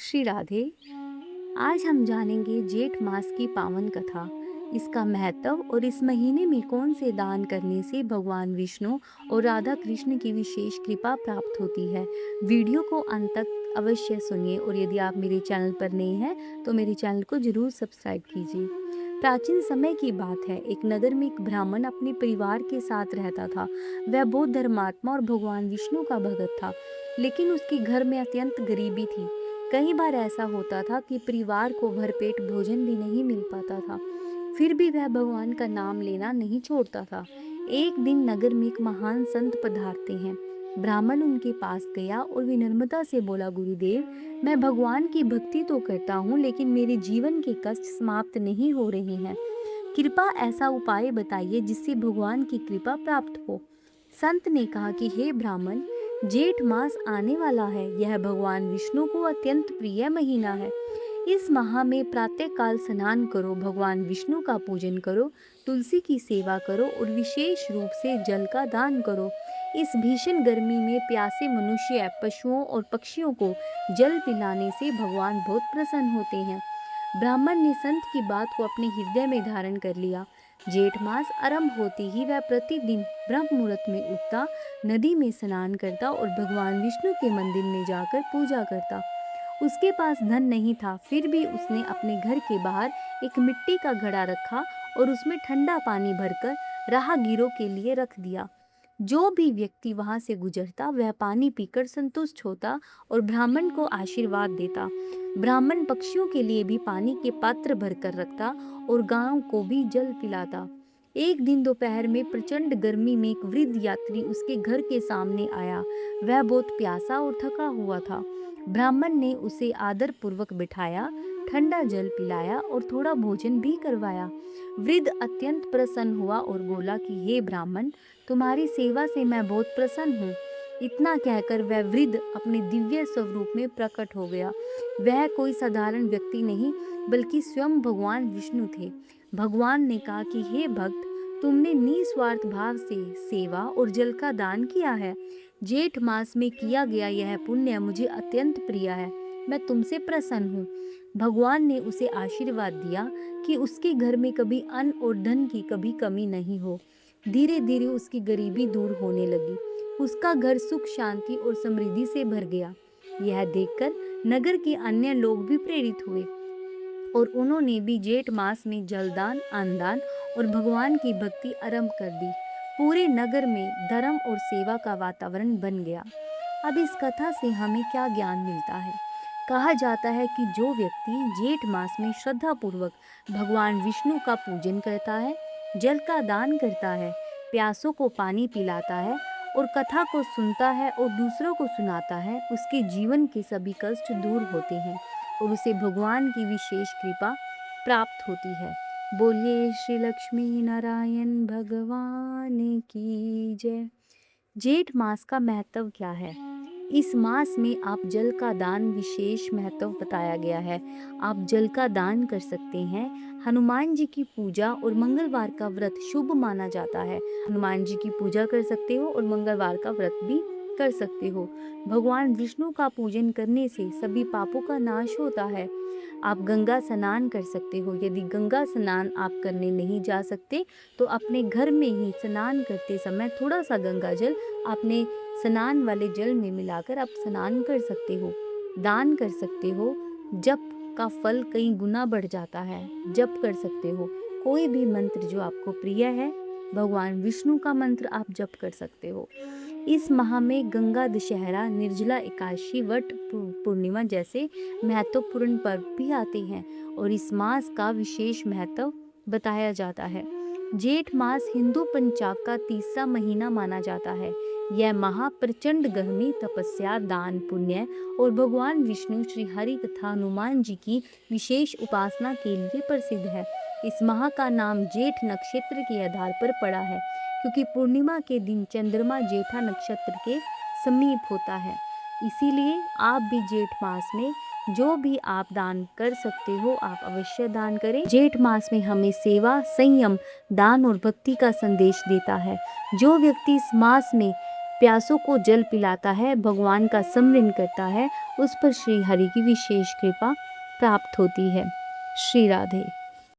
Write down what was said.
श्री राधे। आज हम जानेंगे जेठ मास की पावन कथा, इसका महत्व और इस महीने में कौन से दान करने से भगवान विष्णु और राधा कृष्ण की विशेष कृपा प्राप्त होती है। वीडियो को अंत तक अवश्य सुनिए और यदि आप मेरे चैनल पर नए हैं तो मेरे चैनल को जरूर सब्सक्राइब कीजिए। प्राचीन समय की बात है, एक नगर में एक ब्राह्मण अपने परिवार के साथ रहता था। वह बहुत धर्मात्मा और भगवान विष्णु का भगत था, लेकिन उसके घर में अत्यंत गरीबी थी। कई बार ऐसा होता था कि परिवार को भरपेट भोजन भी नहीं मिल पाता था। फिर भी वह भगवान का नाम लेना नहीं छोड़ता था। एक दिन नगर में एक महान संत पधारते हैं। ब्राह्मण उनके पास गया और विनम्रता से बोला, गुरुदेव, मैं भगवान की भक्ति तो करता हूँ, लेकिन मेरे जीवन के कष्ट समाप्त नहीं हो रहे हैं। कृपा ऐसा उपाय बताइए जिससे भगवान की कृपा प्राप्त हो। संत ने कहा कि हे ब्राह्मण, जेठ मास आने वाला है। यह भगवान विष्णु को अत्यंत प्रिय महीना है। इस माह में प्रातः काल स्नान करो, भगवान विष्णु का पूजन करो, तुलसी की सेवा करो और विशेष रूप से जल का दान करो। इस भीषण गर्मी में प्यासे मनुष्य, पशुओं और पक्षियों को जल पिलाने से भगवान बहुत प्रसन्न होते हैं। ब्राह्मण ने संत की बात को अपने हृदय में धारण कर लिया। जेठ मास आरंभ होते ही वह प्रतिदिन ब्रह्म मुहूर्त में उठता, नदी में स्नान करता और भगवान विष्णु के मंदिर में जाकर पूजा करता। उसके पास धन नहीं था, फिर भी उसने अपने घर के बाहर एक मिट्टी का घड़ा रखा और उसमें ठंडा पानी भरकर राहगीरों के लिए रख दिया। जो भी व्यक्ति वहां से गुजरता वह पानी पीकर संतुष्ट होता और ब्राह्मण को आशीर्वाद देता। ब्राह्मण पक्षियों के लिए भी पानी के पात्र भरकर रखता और गायों को भी जल पिलाता। एक दिन दोपहर में प्रचंड गर्मी में एक वृद्ध यात्री उसके घर के सामने आया। वह बहुत प्यासा और थका हुआ था। ब्राह्मण ने उसे आदर पूर्वक बिठाया, ठंडा जल पिलाया और थोड़ा भोजन भी करवाया। वृद्ध अत्यंत प्रसन्न हुआ और बोला कि हे ब्राह्मण, तुम्हारी सेवा से मैं बहुत प्रसन्न हूँ। इतना कहकर वह वृद्ध अपने दिव्य स्वरूप में प्रकट हो गया। वह कोई साधारण व्यक्ति नहीं, बल्कि स्वयं भगवान विष्णु थे। भगवान ने कहा कि हे भक्त, तुमने निस्वार्थ भाव से सेवा और जल का दान किया है। जेठ मास में किया गया यह पुण्य मुझे अत्यंत प्रिय है। मैं तुमसे प्रसन्न हूँ। भगवान ने उसे आशीर्वाद दिया कि उसके घर में कभी अन्न और धन की कभी कमी नहीं हो। धीरे धीरे उसकी गरीबी दूर होने लगी। उसका घर सुख, शांति और समृद्धि से भर गया। यह देखकर नगर के अन्य लोग भी प्रेरित हुए और उन्होंने भी जेठ मास में जलदान, अन्नदान और भगवान की भक्ति आरंभ कर दी। पूरे नगर में धर्म और सेवा का वातावरण बन गया। अब इस कथा से हमें क्या ज्ञान मिलता है? कहा जाता है कि जो व्यक्ति जेठ मास में श्रद्धा पूर्वक भगवान विष्णु का पूजन करता है, जल का दान करता है, प्यासों को पानी पिलाता है और कथा को सुनता है और दूसरों को सुनाता है, उसके जीवन के सभी कष्ट दूर होते हैं और उसे भगवान की विशेष कृपा प्राप्त होती है। बोलिए श्री लक्ष्मी नारायण भगवान की जय। जेठ मास का महत्व क्या है? इस मास में आप जल का दान विशेष महत्व बताया गया है। आप जल का दान कर सकते हैं। हनुमान जी की पूजा और मंगलवार का व्रत शुभ माना जाता है। हनुमान जी की पूजा कर सकते हो और मंगलवार का व्रत भी कर सकते हो। भगवान विष्णु का पूजन करने से सभी पापों का नाश होता है। आप गंगा स्नान कर सकते हो। यदि गंगा स्नान आप करने नहीं जा सकते तो अपने घर में ही स्नान करते समय थोड़ा सा गंगा जल अपने स्नान वाले जल में मिलाकर आप स्नान कर सकते हो। दान कर सकते हो। जप का फल कई गुना बढ़ जाता है। जप कर सकते हो। कोई भी मंत्र जो आपको प्रिय है, भगवान विष्णु का मंत्र आप जप कर सकते हो। इस माह में गंगा दशहरा, निर्जला एकादशी, वट पूर्णिमा जैसे महत्वपूर्ण पर्व भी आते हैं और इस मास का विशेष महत्व बताया जाता है। जेठ मास हिंदू पंचांग का तीसरा महीना माना जाता है। यह माह प्रचंड गर्मी, तपस्या, दान, पुण्य और भगवान विष्णु, श्री हरि तथा हनुमान जी की विशेष उपासना के लिए प्रसिद्ध है। इस माह का नाम जेठ नक्षत्र के आधार पर पड़ा है, क्योंकि पूर्णिमा के दिन चंद्रमा जेठा नक्षत्र के समीप होता है। इसीलिए आप भी जेठ मास में जो भी आप दान कर सकते हो, आप अवश्य दान करें। जेठ मास में हमें सेवा, संयम, दान और भक्ति का संदेश देता है। जो व्यक्ति इस मास में प्यासों को जल पिलाता है, भगवान का स्मरण करता है, उस पर श्री हरि की विशेष कृपा प्राप्त होती है। श्री राधे।